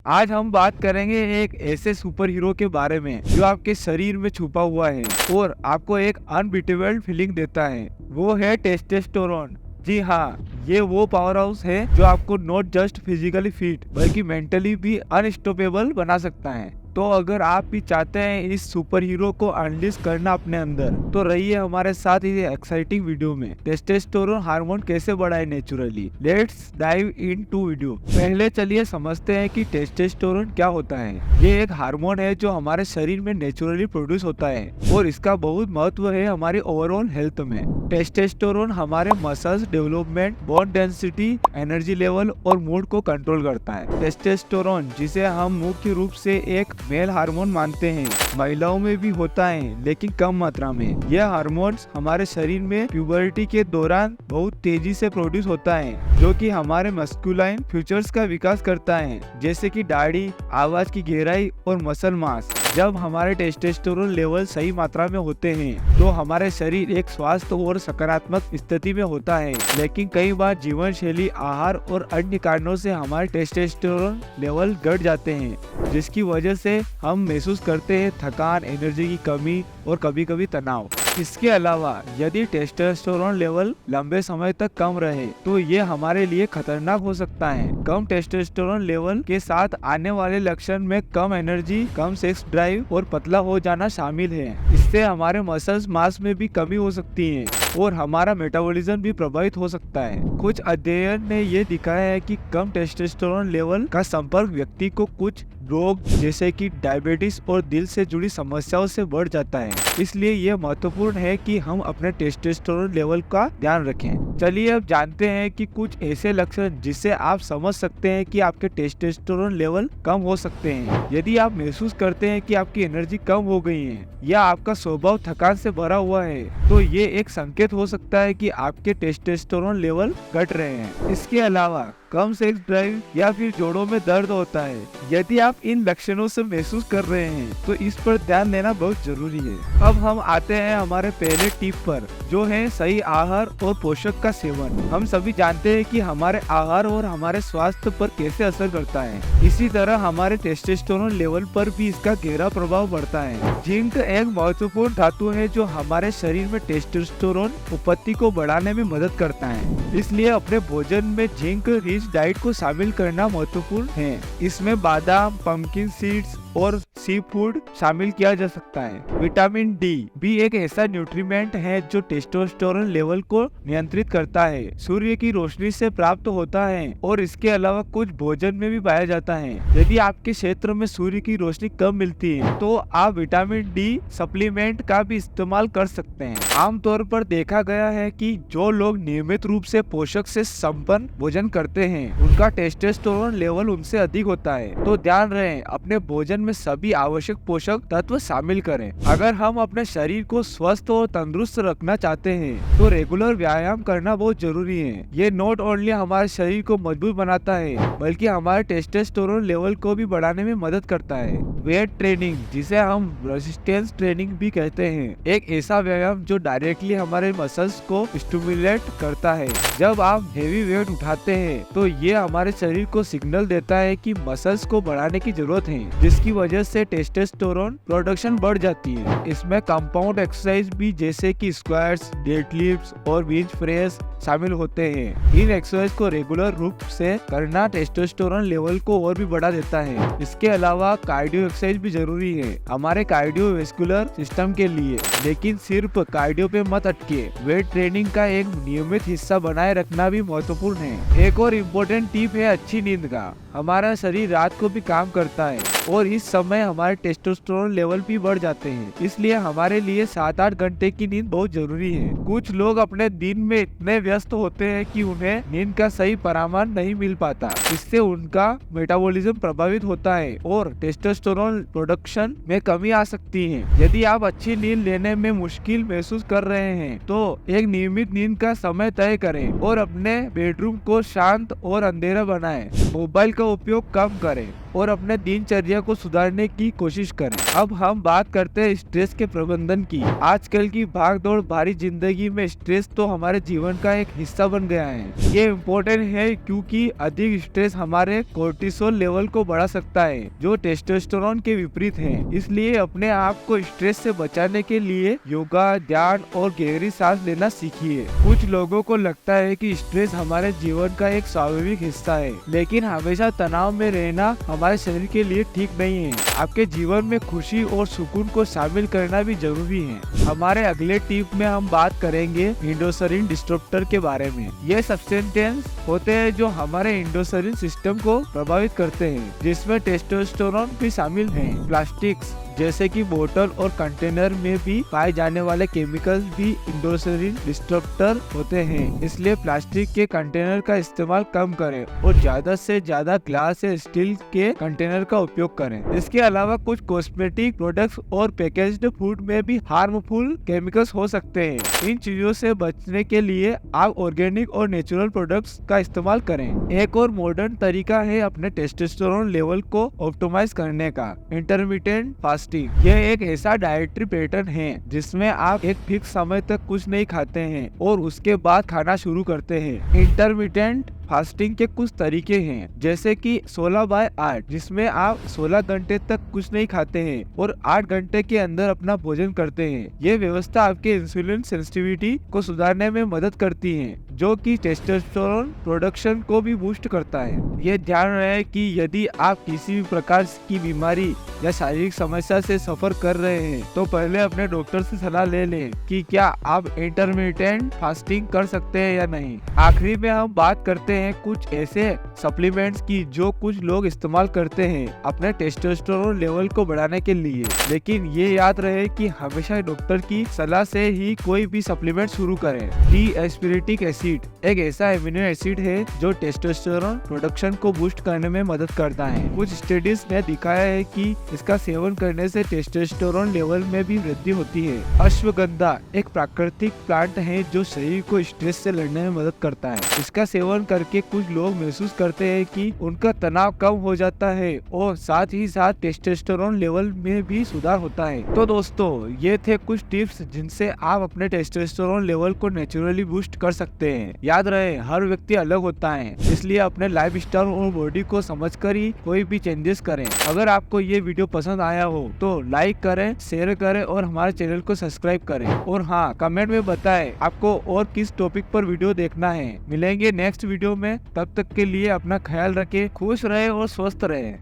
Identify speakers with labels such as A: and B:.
A: आज हम बात करेंगे एक ऐसे सुपर हीरो के बारे में जो आपके शरीर में छुपा हुआ है और आपको एक अनबीटेबल फीलिंग देता है। वो है टेस्टोस्टेरोन। जी हाँ, ये वो पावर हाउस है जो आपको नॉट जस्ट फिजिकली फिट बल्कि मेंटली भी अनस्टॉपेबल बना सकता है। तो अगर आप भी चाहते हैं इस सुपर हीरो को अनलीश करना अपने अंदर, तो रहिए हमारे साथ इस एक्साइटिंग वीडियो में। टेस्टोस्टेरोन हार्मोन कैसे बढ़ाए naturally, let's dive in to video. पहले चलिए समझते हैं कि टेस्टोस्टेरोन क्या होता है। ये एक हार्मोन है जो हमारे शरीर में नेचुरली प्रोड्यूस होता है और इसका बहुत महत्व है हमारी ओवरऑल हेल्थ में। टेस्टोस्टेरोन हमारे muscles development, bone density, energy level और मूड को कंट्रोल करता है। टेस्टोस्टेरोन, जिसे हम मुख्य रूप से एक मेल हार्मोन मानते हैं, महिलाओं में भी होता है लेकिन कम मात्रा में। यह हार्मोन्स हमारे शरीर में प्यूबर्टी के दौरान बहुत तेजी से प्रोड्यूस होता है, जो कि हमारे मस्कुलाइन फीचर्स का विकास करता है, जैसे कि दाढ़ी, आवाज की गहराई और मसल मास। जब हमारे टेस्टोस्टेरोन लेवल सही मात्रा में होते हैं तो हमारे शरीर एक स्वस्थ और सकारात्मक स्थिति में होता है, लेकिन कई बार जीवन शैली, आहार और अन्य कारणों से हमारे टेस्टोस्टेरोन लेवल घट जाते हैं, जिसकी वजह से हम महसूस करते हैं थकान, एनर्जी की कमी और कभी कभी तनाव। इसके अलावा यदि टेस्टोस्टेरोन लेवल लंबे समय तक कम रहे तो ये हमारे लिए खतरनाक हो सकता है। कम टेस्टोस्टेरोन लेवल के साथ आने वाले लक्षण में कम एनर्जी, कम सेक्स ड्राइव और पतला हो जाना शामिल है। इससे हमारे मसल्स मास में भी कमी हो सकती है और हमारा मेटाबॉलिज्म भी प्रभावित हो सकता है। कुछ अध्ययन ने ये दिखाया है कि कम टेस्टोस्टेरोन लेवल का संपर्क व्यक्ति को कुछ रोग जैसे कि डायबिटीज और दिल से जुड़ी समस्याओं से बढ़ जाता है। इसलिए यह महत्वपूर्ण है कि हम अपने टेस्टोस्टेरोन लेवल का ध्यान रखें। चलिए अब जानते हैं कि कुछ ऐसे लक्षण जिससे आप समझ सकते हैं कि आपके टेस्टोस्टेरोन लेवल कम हो सकते हैं। यदि आप महसूस करते हैं कि आपकी एनर्जी कम हो गई है या आपका स्वभाव थकान से भरा हुआ है, तो ये एक संकेत हो सकता है कि आपके टेस्टोस्टेरोन लेवल घट रहे हैं। इसके अलावा कम सेक्स ड्राइव या फिर जोड़ों में दर्द होता है। यदि आप इन लक्षणों से महसूस कर रहे हैं तो इस पर ध्यान देना बहुत जरूरी है। अब हम आते हैं हमारे पहले टिप पर, जो है सही आहार और पोषक का सेवन। हम सभी जानते हैं कि हमारे आहार और हमारे स्वास्थ्य पर कैसे असर करता है। इसी तरह हमारे टेस्टोस्टेरोन लेवल पर भी इसका गहरा प्रभाव पड़ता है। जिंक एक महत्वपूर्ण धातु है जो हमारे शरीर में टेस्टोस्टेरोन उत्पत्ति को बढ़ाने में मदद करता है। इसलिए अपने भोजन में जिंक रिच डाइट को शामिल करना महत्वपूर्ण है। इसमें बादाम, पंपकिन सीड्स और सी फूड शामिल किया जा सकता है। विटामिन डी भी एक ऐसा न्यूट्रिएंट है जो टेस्टोस्टेरोन लेवल को नियंत्रित करता है। सूर्य की रोशनी से प्राप्त होता है और इसके अलावा कुछ भोजन में भी पाया जाता है। यदि आपके क्षेत्र में सूर्य की रोशनी कम मिलती है तो आप विटामिन डी सप्लीमेंट का भी इस्तेमाल कर सकते हैं। आमतौर पर देखा गया है कि जो लोग नियमित रूप से पोषक से संपन्न भोजन करते हैं उनका टेस्टोस्टेरोन लेवल उनसे अधिक होता है। तो ध्यान रहे, अपने भोजन में सभी आवश्यक पोषक तत्व शामिल करें। अगर हम अपने शरीर को स्वस्थ और तंदुरुस्त रखना चाहते हैं तो रेगुलर व्यायाम करना बहुत जरूरी है। ये नॉट ओनली हमारे शरीर को मजबूत बनाता है बल्कि हमारे टेस्टोस्टेरोन लेवल को भी बढ़ाने में मदद करता है। वेट ट्रेनिंग, जिसे हम रेजिस्टेंस ट्रेनिंग भी कहते हैं, एक ऐसा व्यायाम जो डायरेक्टली हमारे मसल्स को स्टिमुलेट करता है। जब आप हेवी वेट उठाते हैं तो ये हमारे शरीर को सिग्नल देता है कि मसल्स को बढ़ाने की जरूरत है, जिसकी वजह से टेस्टोस्टेरोन प्रोडक्शन बढ़ जाती है। इसमें कंपाउंड एक्सरसाइज भी जैसे कि स्क्वाट्स, डेडलिफ्ट्स और बेंच प्रेस शामिल होते हैं। इन एक्सरसाइज को रेगुलर रूप से करना टेस्टोस्टेरोन लेवल को और भी बढ़ा देता है। इसके अलावा कार्डियो एक्सरसाइज भी जरूरी है हमारे कार्डियोवैस्कुलर सिस्टम के लिए, लेकिन सिर्फ कार्डियो पे मत अटके। वेट ट्रेनिंग का एक नियमित हिस्सा बनाए रखना भी महत्वपूर्ण है। एक और इम्पोर्टेंट टिप है अच्छी नींद का। हमारा शरीर रात को भी काम करता है और इस समय हमारे टेस्टोस्टेरोन लेवल भी बढ़ जाते हैं। इसलिए हमारे लिए 7-8 घंटे की नींद बहुत जरूरी है। कुछ लोग अपने दिन में इतने व्यस्त होते हैं कि उन्हें नींद का सही परामर्श नहीं मिल पाता। इससे उनका मेटाबॉलिज्म प्रभावित होता है और टेस्टोस्टेरोन प्रोडक्शन में कमी आ सकती है। यदि आप अच्छी नींद लेने में मुश्किल महसूस कर रहे हैं तो एक नियमित नींद का समय तय करें और अपने बेडरूम को शांत और अंधेरा बनाएं। मोबाइल का उपयोग कम करें और अपने दिनचर्या को सुधारने की कोशिश करें। अब हम बात करते हैं स्ट्रेस के प्रबंधन की। आजकल की भागदौड़ भरी जिंदगी में स्ट्रेस तो हमारे जीवन का एक हिस्सा बन गया है। ये इम्पोर्टेंट है क्योंकि अधिक स्ट्रेस हमारे कोर्टिसोल लेवल को बढ़ा सकता है, जो टेस्टोस्टेरोन के विपरीत है। इसलिए अपने आप को स्ट्रेस से बचाने के लिए योगा, ध्यान और गहरी सांस लेना सीखिए। कुछ लोगों को लगता है कि स्ट्रेस हमारे जीवन का एक स्वाभाविक हिस्सा है, लेकिन हमेशा तनाव में रहना हमारे शरीर के लिए ठीक नहीं है। आपके जीवन में खुशी और सुकून को शामिल करना भी जरूरी है। हमारे अगले टिप में हम बात करेंगे एंडोक्राइन डिस्टरप्टर के बारे में। ये सब्सटेंस होते हैं जो हमारे एंडोक्राइन सिस्टम को प्रभावित करते हैं, जिसमें टेस्टोस्टेरोन भी शामिल है। प्लास्टिक्स जैसे कि बोतल और कंटेनर में भी पाए जाने वाले केमिकल्स भी एंडोक्राइन डिस्टरप्टर होते हैं। इसलिए प्लास्टिक के कंटेनर का इस्तेमाल कम करें और ज्यादा से ज्यादा ग्लास या स्टील के कंटेनर का उपयोग करें। इसके अलावा कुछ कॉस्मेटिक प्रोडक्ट्स और पैकेज्ड फूड में भी हार्मफुल केमिकल्स हो सकते हैं। इन चीजों से बचने के लिए आप ऑर्गेनिक और नेचुरल प्रोडक्ट्स का इस्तेमाल करें। एक और मॉडर्न तरीका है अपने टेस्टोस्टेरोन लेवल को ऑप्टिमाइज करने का, इंटरमिटेंट फास्टिंग। यह एक ऐसा डाइटरी पैटर्न है जिसमें आप एक फिक्स समय तक कुछ नहीं खाते हैं और उसके बाद खाना शुरू करते हैं। इंटरमिटेंट फास्टिंग के कुछ तरीके हैं, जैसे कि 16/8, जिसमें आप 16 घंटे तक कुछ नहीं खाते हैं और 8 घंटे के अंदर अपना भोजन करते हैं। ये व्यवस्था आपके इंसुलिन सेंसिटिविटी को सुधारने में मदद करती है, जो कि टेस्टोस्टेरोन प्रोडक्शन को भी बूस्ट करता है। ये ध्यान रहे कि यदि आप किसी भी प्रकार की बीमारी या शारीरिक समस्या से सफर कर रहे हैं, तो पहले अपने डॉक्टर से सलाह ले लें कि क्या आप इंटरमिटेंट फास्टिंग कर सकते हैं या नहीं। आखिरी में हम बात करते हैं कुछ ऐसे सप्लीमेंट्स की जो कुछ लोग इस्तेमाल करते हैं अपने टेस्टोस्टेरोन लेवल को बढ़ाने के लिए, लेकिन ये याद रहे कि हमेशा डॉक्टर की सलाह से ही कोई भी सप्लीमेंट शुरू करें। डी-एस्पिरिटिक एसिड एक ऐसा एमिनो एसिड है जो टेस्टोस्टेरोन प्रोडक्शन को बूस्ट करने में मदद करता है। कुछ स्टडीज ने दिखाया है कि इसका सेवन करने से टेस्टोस्टेरोन लेवल में भी वृद्धि होती है। अश्वगंधा एक प्राकृतिक प्लांट है जो शरीर को स्ट्रेस से लड़ने में मदद करता है। इसका सेवन करके कुछ लोग महसूस करते हैं कि उनका तनाव कम हो जाता है और साथ ही साथ टेस्टोस्टेरोन लेवल में भी सुधार होता है। तो दोस्तों, ये थे कुछ टिप्स जिनसे आप अपने टेस्टोस्टेरोन लेवल को नेचुरली बूस्ट कर सकते हैं। याद रहे, हर व्यक्ति अलग होता है, इसलिए अपने लाइफस्टाइल और बॉडी को समझकर ही कोई भी चेंजेस करें। अगर आपको ये वीडियो पसंद आया हो तो लाइक करें, शेयर करें और हमारे चैनल को सब्सक्राइब करें। और हाँ, कमेंट में बताएं आपको और किस टॉपिक पर वीडियो देखना है। मिलेंगे नेक्स्ट वीडियो में, तब तक के लिए अपना ख्याल रखें, खुश रहे और स्वस्थ रहे।